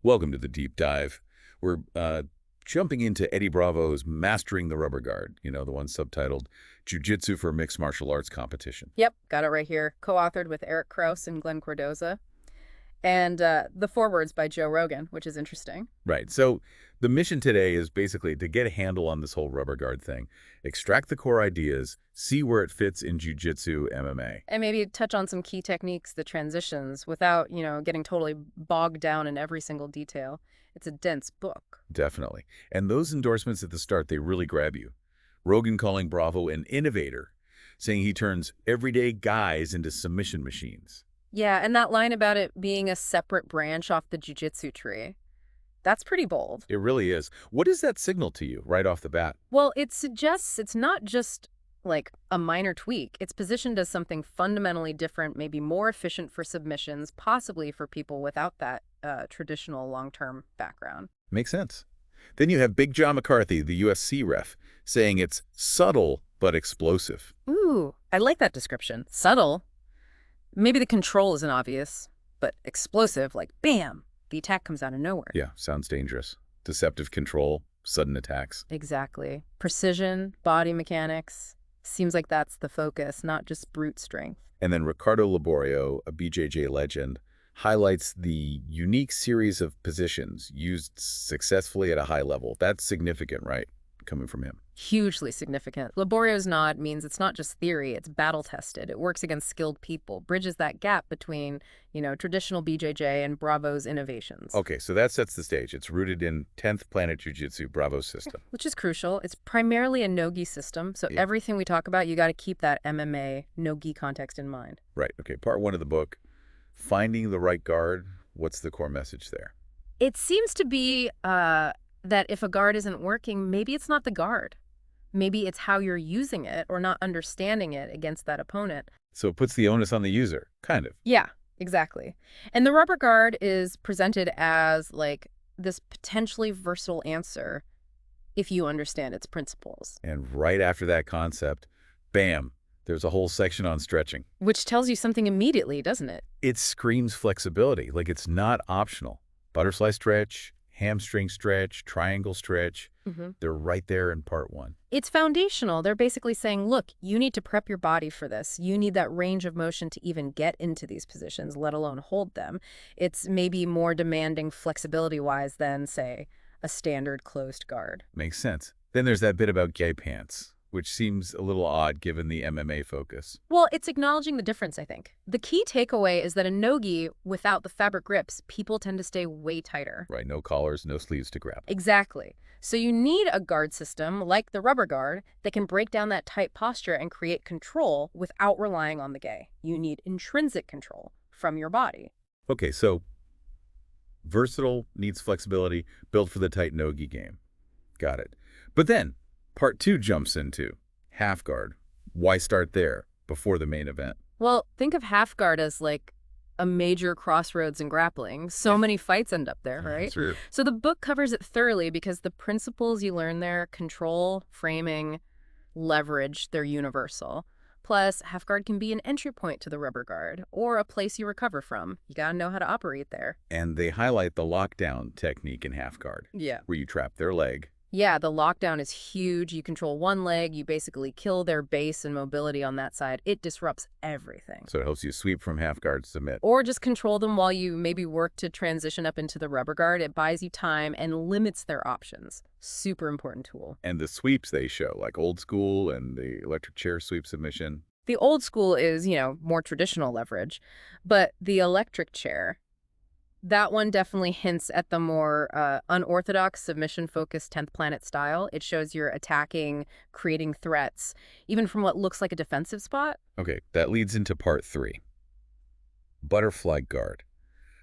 Welcome to the deep dive. We're jumping into Eddie Bravo's Mastering the Rubber Guard, the one subtitled Jiu-Jitsu for Mixed Martial Arts Competition. Yep, got it right here. Co-authored with Eric Krause and Glenn Cordoza. And the forewords by Joe Rogan, which is interesting. Right. So the mission today is basically to get a handle on this whole rubber guard thing, extract the core ideas, see where it fits in Jiu-Jitsu MMA. And maybe touch on some key techniques, the transitions, without, getting totally bogged down in every single detail. It's a dense book. Definitely. And those endorsements at the start, they really grab you. Rogan calling Bravo an innovator, saying he turns everyday guys into submission machines. Yeah, and that line about it being a separate branch off the jiu-jitsu tree, that's pretty bold. It really is. What does that signal to you right off the bat? Well, it suggests it's not just like a minor tweak. It's positioned as something fundamentally different, maybe more efficient for submissions, possibly for people without that traditional long-term background. Makes sense. Then you have Big John McCarthy, the USC ref, saying it's subtle but explosive. Ooh, I like that description. Subtle. Maybe the control isn't obvious, but explosive, like bam, the attack comes out of nowhere. Yeah, sounds dangerous. Deceptive control, sudden attacks. Exactly. Precision, body mechanics. Seems like that's the focus, not just brute strength. And then Ricardo Laborio, a BJJ legend, highlights the unique series of positions used successfully at a high level. That's significant, right? Coming from him. Hugely significant. Laborio's nod means it's not just theory, it's battle-tested. It works against skilled people, bridges that gap between, traditional BJJ and Bravo's innovations. Okay, so that sets the stage. It's rooted in 10th Planet Jiu-Jitsu Bravo system. Which is crucial. It's primarily a no-gi system, so Yeah. everything we talk about, you got to keep that MMA no-gi context in mind. Right, okay, part one of the book, Finding the Right Guard. What's the core message there? It seems to be that if a guard isn't working, maybe it's not the guard. Maybe it's how you're using it or not understanding it against that opponent. So it puts the onus on the user, kind of. Yeah, exactly. And the rubber guard is presented as like this potentially versatile answer if you understand its principles. And right after that concept, bam, there's a whole section on stretching. Which tells you something immediately, doesn't it? It screams flexibility, like it's not optional. Butterfly stretch, hamstring stretch, triangle stretch, they're right there in part one. It's foundational. They're basically saying, look, you need to prep your body for this. You need that range of motion to even get into these positions, let alone hold them. It's maybe more demanding flexibility-wise than, say, a standard closed guard. Makes sense. Then there's that bit about gay pants, which seems a little odd given the MMA focus. Well, it's acknowledging the difference, I think. The key takeaway is that in no-gi, without the fabric grips, people tend to stay way tighter. Right, no collars, no sleeves to grab. Exactly. So you need a guard system, like the rubber guard, that can break down that tight posture and create control without relying on the gi. You need intrinsic control from your body. Okay, so versatile, needs flexibility, built for the tight no-gi game. Got it. But then, part two jumps into half guard. Why start there before the main event? Well, think of half guard as like a major crossroads in grappling. So many fights end up there, right? True. So the book covers it thoroughly because the principles you learn there, control, framing, leverage, they're universal. Plus, half guard can be an entry point to the rubber guard or a place you recover from. You gotta know how to operate there. And they highlight the lockdown technique in half guard, Yeah. where you trap their leg. Yeah, the lockdown is huge. You control one leg, you basically kill their base and mobility on that side. It disrupts everything. So it helps you sweep from half guard, submit. Or just control them while you maybe work to transition up into the rubber guard. It buys you time and limits their options. Super important tool. And the sweeps they show, like old school and the electric chair sweep submission. The old school is, more traditional leverage, but the electric chair, that one definitely hints at the more unorthodox, submission-focused 10th Planet style. It shows you're attacking, creating threats, even from what looks like a defensive spot. Okay, that leads into part three. Butterfly guard.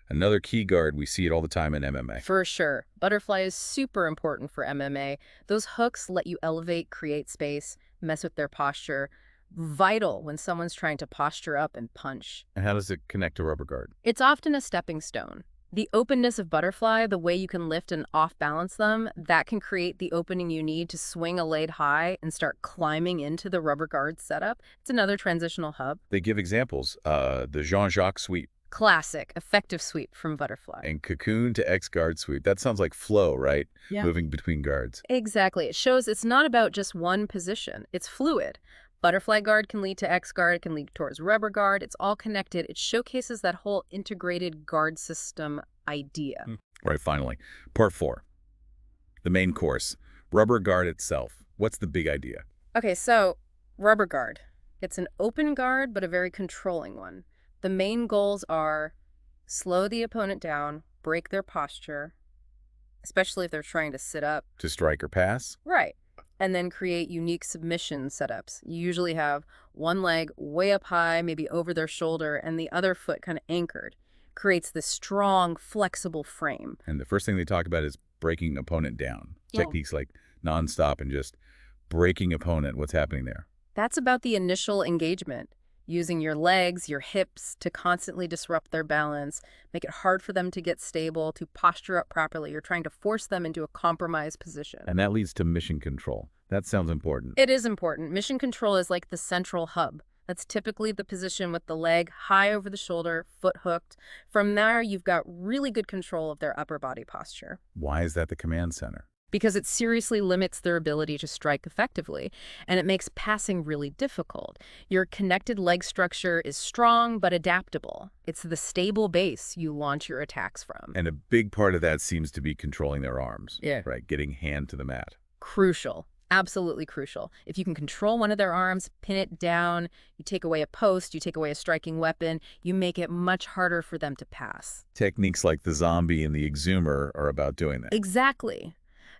Another key guard, we see it all the time in MMA. For sure. Butterfly is super important for MMA. Those hooks let you elevate, create space, mess with their posture. Vital when someone's trying to posture up and punch. And how does it connect to rubber guard? It's often a stepping stone. The openness of butterfly, the way you can lift and off-balance them, that can create the opening you need to swing a blade high and start climbing into the rubber guard setup. It's another transitional hub. They give examples. The Jean-Jacques sweep, Classic, effective sweep from butterfly. And cocoon to X guard sweep. That sounds like flow, right? Yeah. Moving between guards. Exactly. It shows it's not about just one position. It's fluid. Butterfly guard can lead to X guard, can lead towards rubber guard. It's all connected. It showcases that whole integrated guard system idea. Right, finally. Part 4. The main course. Rubber guard itself. What's the big idea? Okay, so rubber guard. It's an open guard, but a very controlling one. The main goals are slow the opponent down, break their posture, especially if they're trying to sit up. To strike or pass? Right. And then create unique submission setups. You usually have one leg way up high, maybe over their shoulder, and the other foot kind of anchored. Creates this strong, flexible frame. And the first thing they talk about is breaking opponent down. Yeah. Techniques like nonstop and just breaking opponent. What's happening there? That's about the initial engagement. Using your legs, your hips to constantly disrupt their balance, make it hard for them to get stable, to posture up properly. You're trying to force them into a compromised position. And that leads to mission control. That sounds important. It is important. Mission control is like the central hub. That's typically the position with the leg high over the shoulder, foot hooked. From there, you've got really good control of their upper body posture. Why is that the command center? Because it seriously limits their ability to strike effectively, and it makes passing really difficult. Your connected leg structure is strong but adaptable. It's the stable base you launch your attacks from. And a big part of that seems to be controlling their arms. Yeah. Right, getting hand to the mat. Crucial. Absolutely crucial. If you can control one of their arms, pin it down, you take away a post, you take away a striking weapon, you make it much harder for them to pass. Techniques like the zombie and the exhumer are about doing that. Exactly.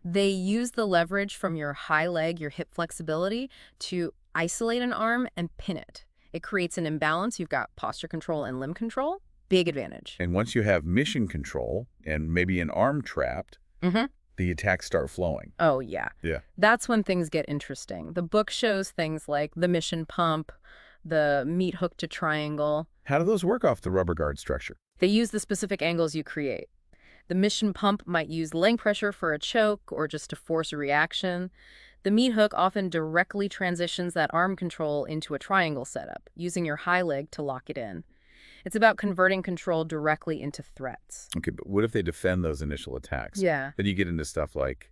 They use the leverage from your high leg, your hip flexibility, to isolate an arm and pin it. It creates an imbalance. You've got posture control and limb control. Big advantage. And once you have mission control and maybe an arm trapped, the attacks start flowing. Oh, yeah. Yeah. That's when things get interesting. The book shows things like the mission pump, the meat hook to triangle. How do those work off the rubber guard structure? They use the specific angles you create. The mission pump might use leg pressure for a choke or just to force a reaction. The meat hook often directly transitions that arm control into a triangle setup, using your high leg to lock it in. It's about converting control directly into threats. Okay, but what if they defend those initial attacks? Yeah. Then you get into stuff like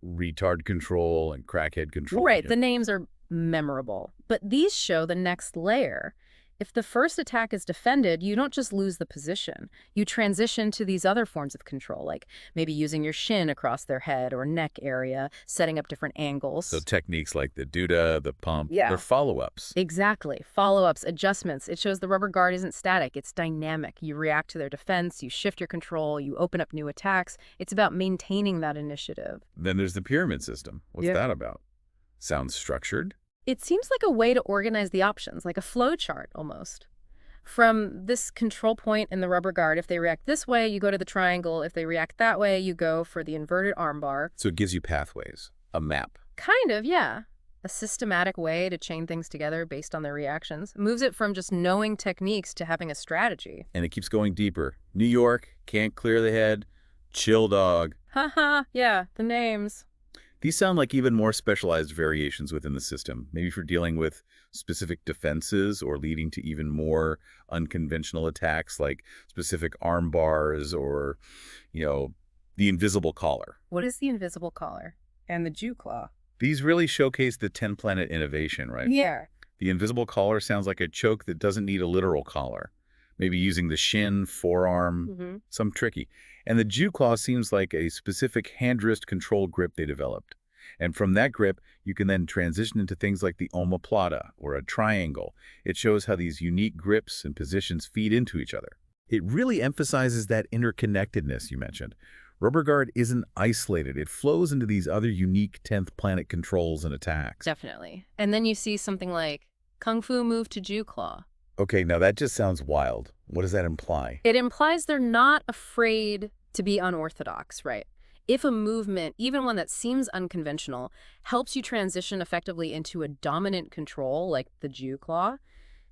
retard control and crackhead control. Right, the names are memorable. But these show the next layer. If the first attack is defended, you don't just lose the position. You transition to these other forms of control, like maybe using your shin across their head or neck area, setting up different angles. So techniques like the duda, the pump, Yeah. they're follow-ups. Exactly. Follow-ups, adjustments. It shows the rubber guard isn't static. It's dynamic. You react to their defense, you shift your control, you open up new attacks. It's about maintaining that initiative. Then there's the pyramid system. What's Yeah. that about? Sounds structured. It seems like a way to organize the options, like a flow chart almost. From this control point in the rubber guard, if they react this way, you go to the triangle. If they react that way, you go for the inverted armbar. So it gives you pathways, a map. Kind of, yeah. A systematic way to chain things together based on their reactions. Moves it from just knowing techniques to having a strategy. And it keeps going deeper. New York, can't clear the head, chill dog. Haha, yeah, the names. These sound like even more specialized variations within the system, maybe for dealing with specific defenses or leading to even more unconventional attacks like specific arm bars or, the invisible collar. What is the invisible collar? And the Jiu Claw. These really showcase the 10-planet innovation, right? Yeah. The invisible collar sounds like a choke that doesn't need a literal collar. Maybe using the shin, forearm, some tricky. And the Jiu Claw seems like a specific hand-wrist control grip they developed. And from that grip, you can then transition into things like the omoplata or a triangle. It shows how these unique grips and positions feed into each other. It really emphasizes that interconnectedness you mentioned. Rubber guard isn't isolated. It flows into these other unique 10th planet controls and attacks. Definitely. And then you see something like Kung Fu move to Jiu Claw. Okay, now that just sounds wild. What does that imply? It implies they're not afraid to be unorthodox, right? If a movement, even one that seems unconventional, helps you transition effectively into a dominant control like the Jiu Claw,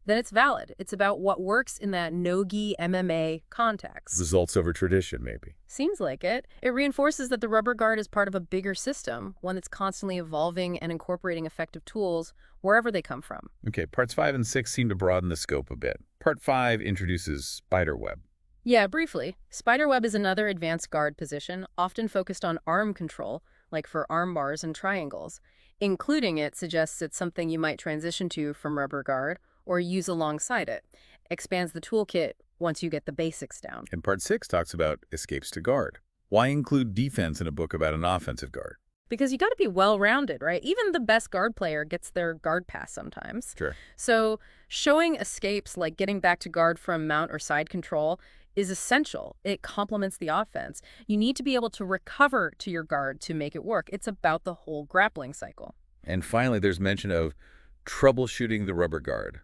then it's valid. It's about what works in that no-gi MMA context. Results over tradition, maybe. Seems like it. It reinforces that the rubber guard is part of a bigger system, one that's constantly evolving and incorporating effective tools wherever they come from. Okay, parts 5 and 6 seem to broaden the scope a bit. Part 5 introduces spider web. Yeah, briefly. Spiderweb is another advanced guard position, often focused on arm control, like for arm bars and triangles. Including it suggests it's something you might transition to from rubber guard or use alongside it. Expands the toolkit once you get the basics down. And part 6 talks about escapes to guard. Why include defense in a book about an offensive guard? Because you got to be well-rounded, right? Even the best guard player gets their guard pass sometimes. Sure. So showing escapes like getting back to guard from mount or side control is essential. It complements the offense. You need to be able to recover to your guard to make it work. It's about the whole grappling cycle. And finally, there's mention of troubleshooting the rubber guard.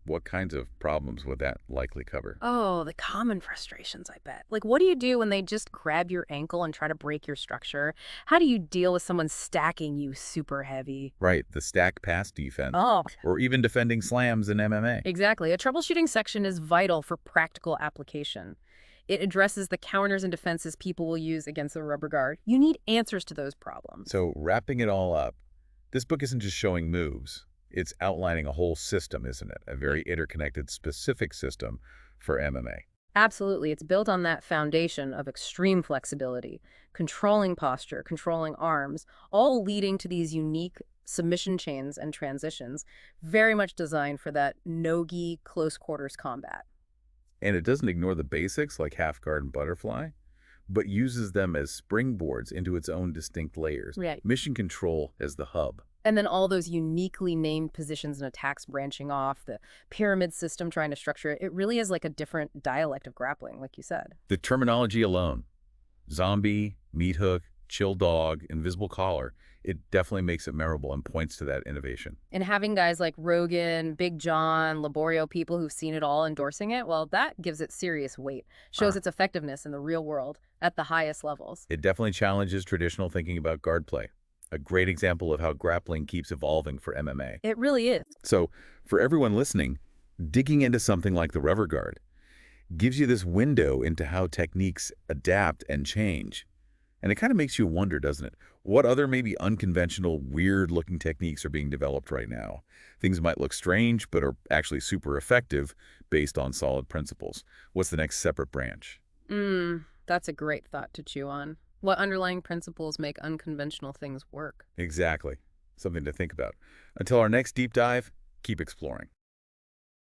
What kinds of problems would that likely cover? Oh, the common frustrations, I bet. Like, what do you do when they just grab your ankle and try to break your structure? How do you deal with someone stacking you super heavy? Right, the stack pass defense. Oh, Or even defending slams in MMA. exactly. A troubleshooting section is vital for practical application. It addresses the counters and defenses people will use against the rubber guard. You need answers to those problems. So wrapping it all up, this book isn't just showing moves. It's outlining a whole system, isn't it? A very interconnected, specific system for MMA. Absolutely. It's built on that foundation of extreme flexibility, controlling posture, controlling arms, all leading to these unique submission chains and transitions, very much designed for that no-gi close quarters combat. And it doesn't ignore the basics like half guard and butterfly, but uses them as springboards into its own distinct layers. Right. Mission control as the hub. And then all those uniquely named positions and attacks branching off, the pyramid system trying to structure it. It really is like a different dialect of grappling, like you said. The terminology alone, zombie, meat hook, chill dog, invisible collar, it definitely makes it memorable and points to that innovation. And having guys like Rogan, Big John, Laborio, people who've seen it all endorsing it, well, that gives it serious weight, shows its effectiveness in the real world at the highest levels. It definitely challenges traditional thinking about guard play. A great example of how grappling keeps evolving for MMA. It really is. So, for everyone listening, digging into something like the rubber guard gives you this window into how techniques adapt and change. And it kind of makes you wonder, doesn't it? What other maybe unconventional, weird-looking techniques are being developed right now? Things might look strange, but are actually super effective based on solid principles. What's the next separate branch? That's a great thought to chew on. What underlying principles make unconventional things work? Exactly. Something to think about. Until our next deep dive, keep exploring.